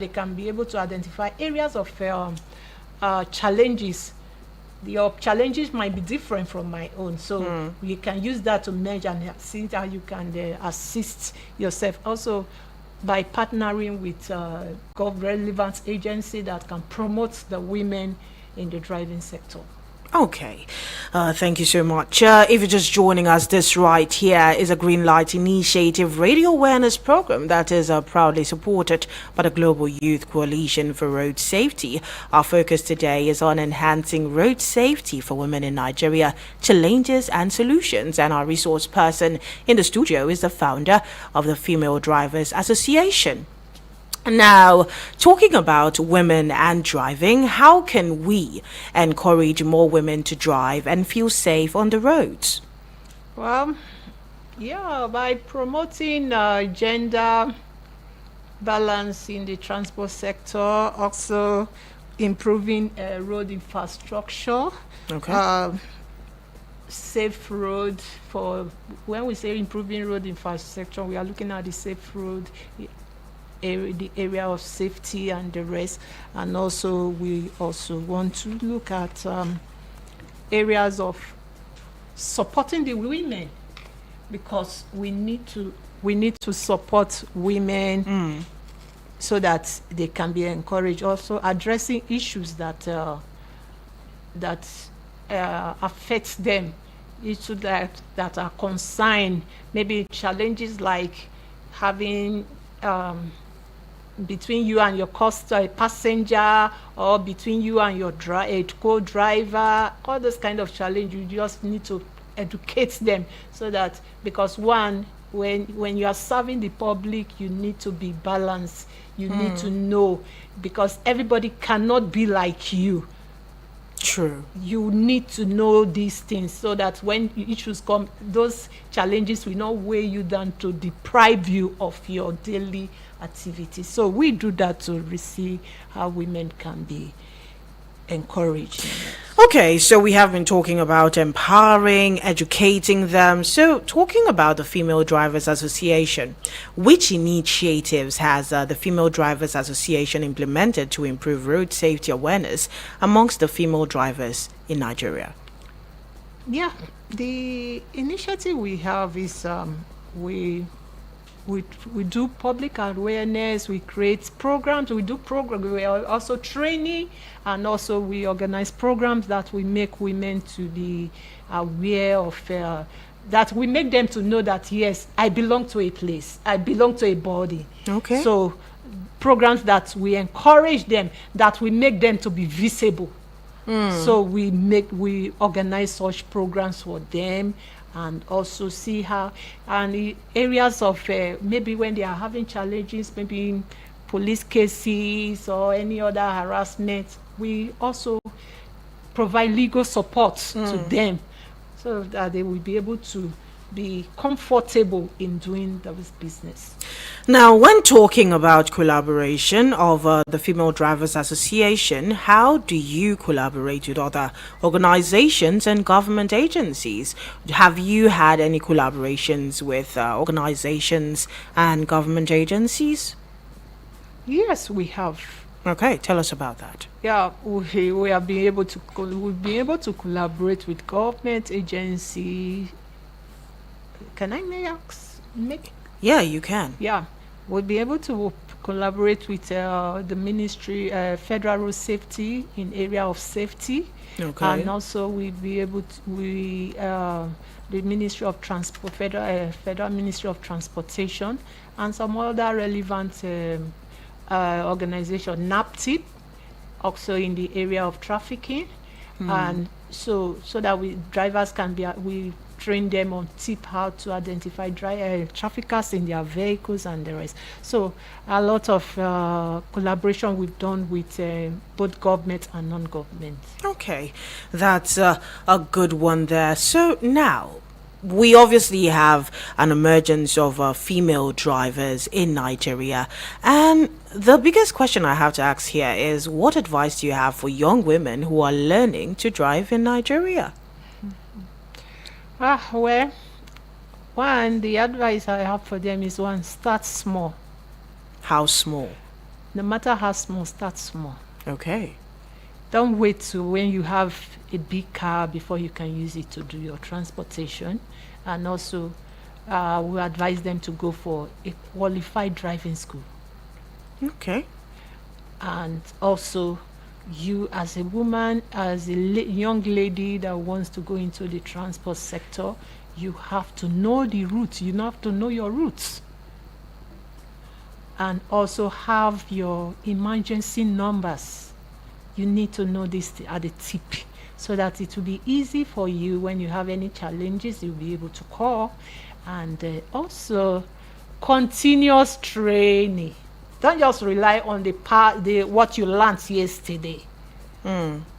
they can be able to identify areas of challenges. Your challenges might be different from my own, so you can use that to measure and see how you can assist yourself. Also, by partnering with relevant agency that can promote the women in the driving sector. Okay, thank you so much. If you're just joining us, this right here is a Green Light Initiative radio awareness program that is proudly supported by the Global Youth Coalition for Road Safety. Our focus today is on enhancing road safety for women in Nigeria, challenges and solutions. And our resource person in the studio is the founder of the Female Drivers Association. Now, talking about women and driving, how can we encourage more women to drive and feel safe on the roads? Well, yeah, by promoting gender balance in the transport sector, also improving road infrastructure. Okay. Safe road. For when we say improving road infrastructure, we are looking at the safe road, the area of safety and the rest. And also we also want to look at areas of supporting the women, because we need to support women so that they can be encouraged. Also addressing issues that affect them, issues that are concerned, maybe challenges like having between you and your passenger, or between you and your co-driver, all those kind of challenge. You just need to educate them, so that, because when you are serving the public, you need to be balanced. You need to know, because everybody cannot be like you. True. You need to know these things, so that when issues come, those challenges will not weigh you down to deprive you of your daily activities. So we do that to see how women can be encouraged. Okay, so we have been talking about empowering, educating them. So talking about the Female Drivers Association, which initiatives has the Female Drivers Association implemented to improve road safety awareness amongst the female drivers in Nigeria? Yeah, the initiative we have is we do public awareness, we create programs, we are also training, and also we organize programs that we make women to be aware of, that we make them to know that, yes, I belong to a place, I belong to a body. Okay. So programs that we encourage them, that we make them to be visible. So we organize such programs for them, and also see how, and the areas of maybe when they are having challenges, maybe in police cases or any other harassment, we also provide legal support to them, so that they will be able to be comfortable in doing this business. Now, when talking about collaboration of the Female Drivers Association, how do you collaborate with other organizations and government agencies? Have you had any collaborations with organizations and government agencies? Yes, we have. Okay, tell us about that. Yeah, we have been able to collaborate with government agency. Can I make? Yeah, you can. Yeah, we'll be able to collaborate with the Ministry, Federal Road Safety in area of safety. Okay. And also we'll be able to, the Ministry of Transport, Federal Ministry of Transportation, and some other relevant organization, NAPTIP, also in the area of trafficking. And so that drivers can be, we train them on tip how to identify traffickers in their vehicles and the rest. So a lot of collaboration we've done with both government and non-government. Okay, that's a good one there. So now, we obviously have an emergence of female drivers in Nigeria. And the biggest question I have to ask here is, what advice do you have for young women who are learning to drive in Nigeria? Well, the advice I have for them is, one, start small. How small? No matter how small, start small. Okay. Don't wait to when you have a big car before you can use it to do your transportation. And also, we advise them to go for a qualified driving school. Okay. And also, you as a woman, as a young lady that wants to go into the transport sector, you have to know the routes. You have to know your routes. And also have your emergency numbers. You need to know this at the tip so that it will be easy for you when you have any challenges, you'll be able to call. And also, continuous training. Don't just rely on what you learned yesterday.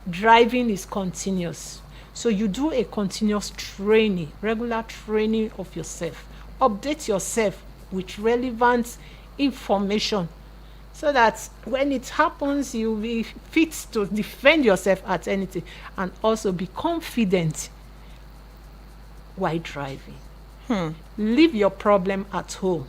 Driving is continuous. So you do a continuous training, regular training of yourself. Update yourself with relevant information so that when it happens, you'll be fit to defend yourself at anything, and also be confident while driving. Leave your problem at home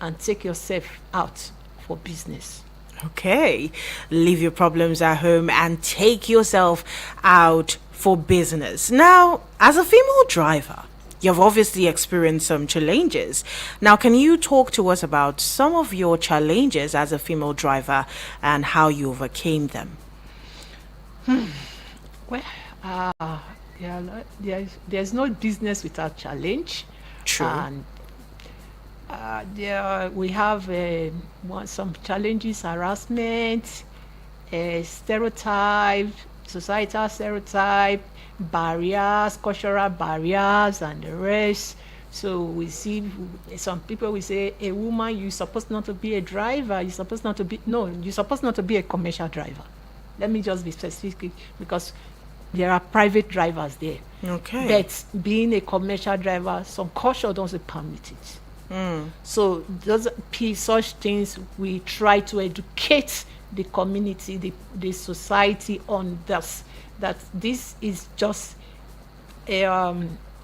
and take yourself out for business. Okay. Leave your problems at home and take yourself out for business. Now, as a female driver, you've obviously experienced some challenges. Now, can you talk to us about some of your challenges as a female driver and how you overcame them? Well, yeah, there's no business without challenge. True. And we have some challenges: harassment, stereotype, societal stereotype, barriers, cultural barriers, and the rest. So we see some people will say, a woman, you're supposed not to be a driver. You're supposed not to be a commercial driver. Let me just be specific, because there are private drivers there. Okay. But being a commercial driver, some culture doesn't permit it. So such things, we try to educate the community, the society on this, that this is just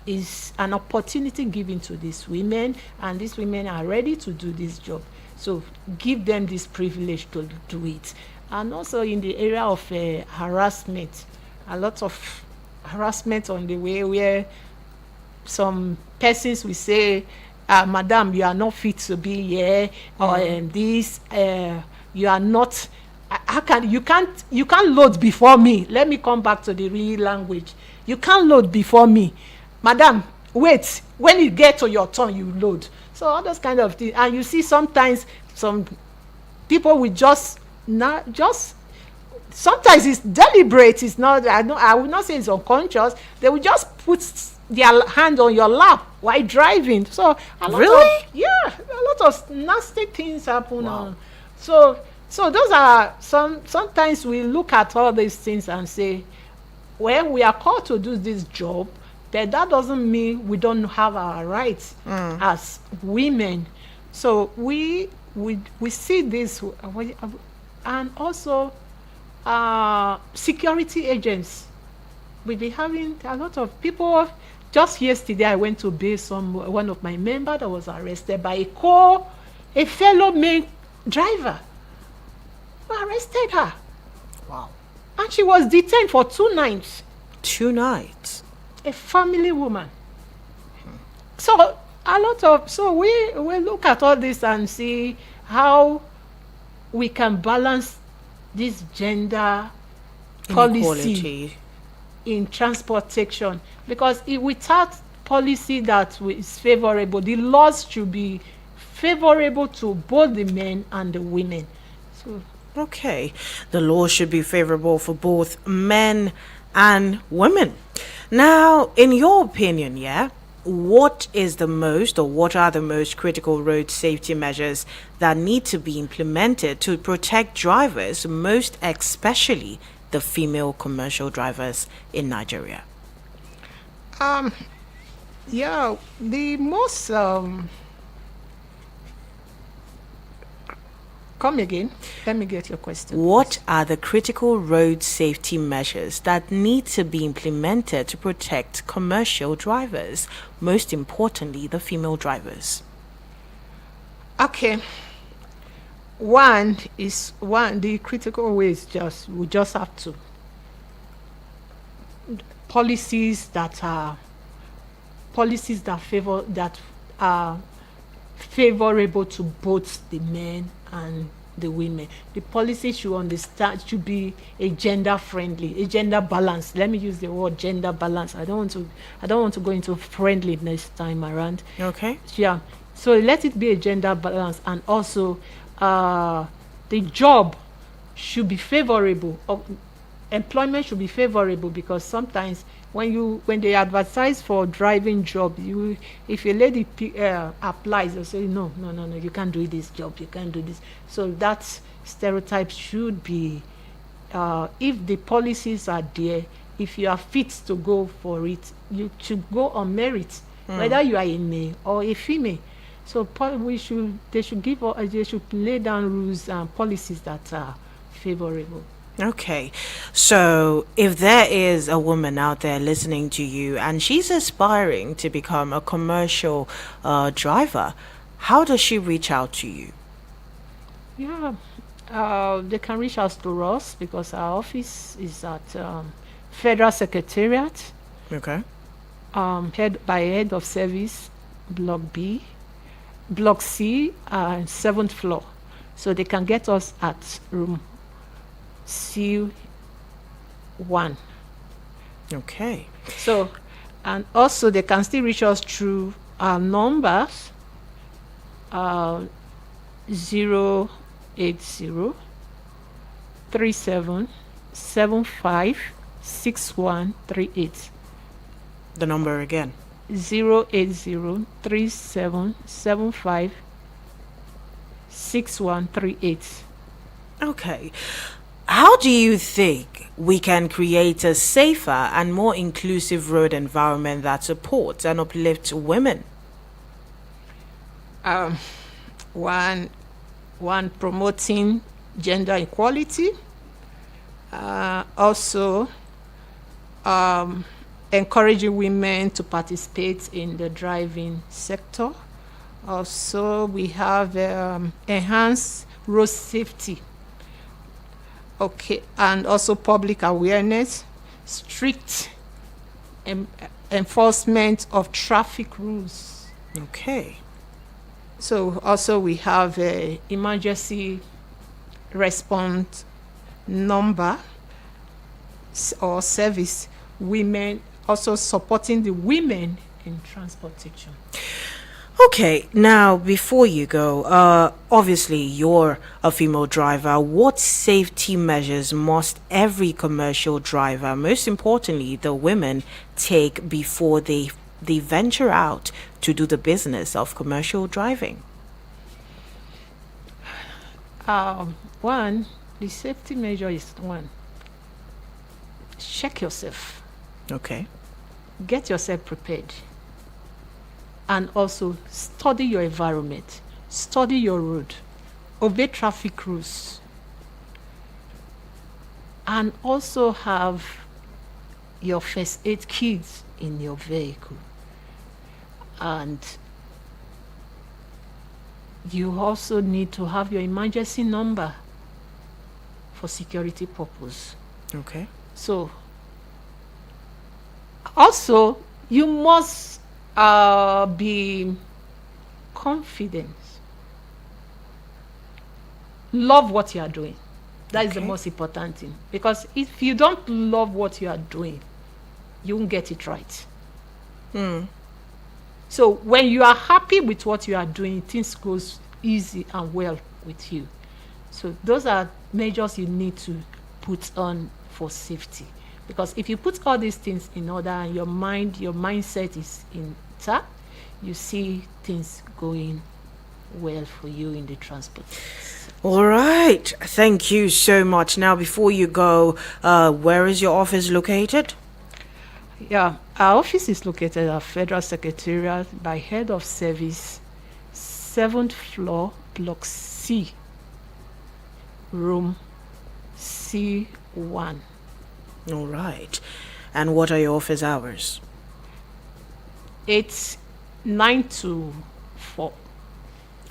is an opportunity given to these women, and these women are ready to do this job. So give them this privilege to do it. And also in the area of harassment, a lot of harassment on the way, where some persons will say, madam, you are not fit to be here, or this, you are not, you can't load before me. Let me come back to the real language. You can't load before me. Madam, wait, when you get to your turn, you load. So all those kind of things. And you see sometimes some people will sometimes it's deliberate. It's not, I would not say it's unconscious. They will just put their hand on your lap while driving. So a lot of nasty things happen. Wow. So those are sometimes we look at all these things and say, well, we are called to do this job, but that doesn't mean we don't have our rights as women. So we see this, and also security agents. We'll be having a lot of people. Just yesterday, I went to bail one of my members that was arrested by a fellow male driver. We arrested her. Wow. And she was detained for 2 nights. 2 nights. A family woman. So we look at all this and see how we can balance this gender policy Inequality. in transportation, because without policy that is favorable, the laws should be favorable to both the men and the women. So Okay. The law should be favorable for both men and women. Now, in your opinion, what are the most critical road safety measures that need to be implemented to protect drivers, most especially the female commercial drivers in Nigeria? the most come again. Let me get your question. What are the critical road safety measures that need to be implemented to protect commercial drivers, most importantly, the female drivers? Okay. the critical way is just we just have to policies that are that are favorable to both the men and the women. The policy should be a gender friendly, a gender balance. Let me use the word gender balance. I don't want to go into friendly next time around. Okay. Yeah. So let it be a gender balance, and also the job should be favorable. Employment should be favorable, because sometimes when they advertise for driving job, if a lady applies, they say no, you can't do this job, you can't do this. So that stereotype should be, if the policies are there, if you are fit to go for it, you should go on merit, whether you are a male or a female. So they should lay down rules and policies that are favorable. Okay. So if there is a woman out there listening to you and she's aspiring to become a commercial driver, how does she reach out to you? Yeah, they can reach out to us, because our office is at Federal Secretariat, Okay. head of service, Block B, Block C, 7th floor. So they can get us at room C1. Okay. So, and also they can still reach us through our numbers, 080 37756138. The number again. 080 Okay. How do you think we can create a safer and more inclusive road environment that supports and uplifts women? One, promoting gender equality. Also, encouraging women to participate in the driving sector. Also, we have enhanced road safety. Okay, and also public awareness, strict enforcement of traffic rules. Okay. So also we have a emergency response number or service, women, also supporting the women in transportation. Okay, now before you go, obviously you're a female driver. What safety measures must every commercial driver, most importantly the women, take before they venture out to do the business of commercial driving? One, the safety measure is one, check yourself, Okay. get yourself prepared, and also study your environment, study your road, obey traffic rules, and also have your first aid kits in your vehicle. And you also need to have your emergency number for security purpose. Okay. So also you must be confident, love what you are doing. That is the Okay. most important thing, because if you don't love what you are doing, you won't get it right. So when you are happy with what you are doing, things goes easy and well with you. So those are measures you need to put on for safety, because if you put all these things in order and your mindset is intact, you see things going well for you in the transport. All right. Thank you so much. Now, before you go, where is your office located? Yeah, our office is located at Federal Secretariat by Head of Service, 7th floor, Block C, room C1. All right. And what are your office hours? It's 9 to 4.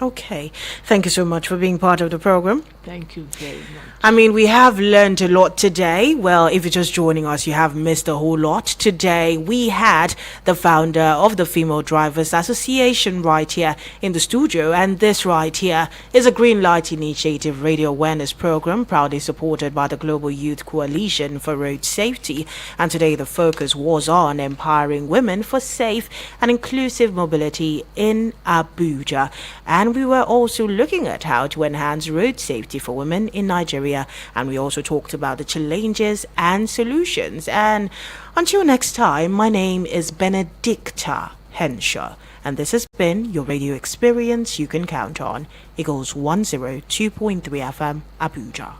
Okay. Thank you so much for being part of the program. Thank you very much. I mean, we have learned a lot today. Well, if you're just joining us, you have missed a whole lot. Today, we had the founder of the Female Drivers Association right here in the studio. And this right here is a Green Light Initiative radio awareness program proudly supported by the Global Youth Coalition for Road Safety. And today, the focus was on empowering women for safe and inclusive mobility in Abuja. And we were also looking at how to enhance road safety for women in Nigeria, and we also talked about the challenges and solutions. And until next time, my name is Benedicta Henshaw, and this has been your radio experience you can count on. Eagles 102.3 FM, Abuja.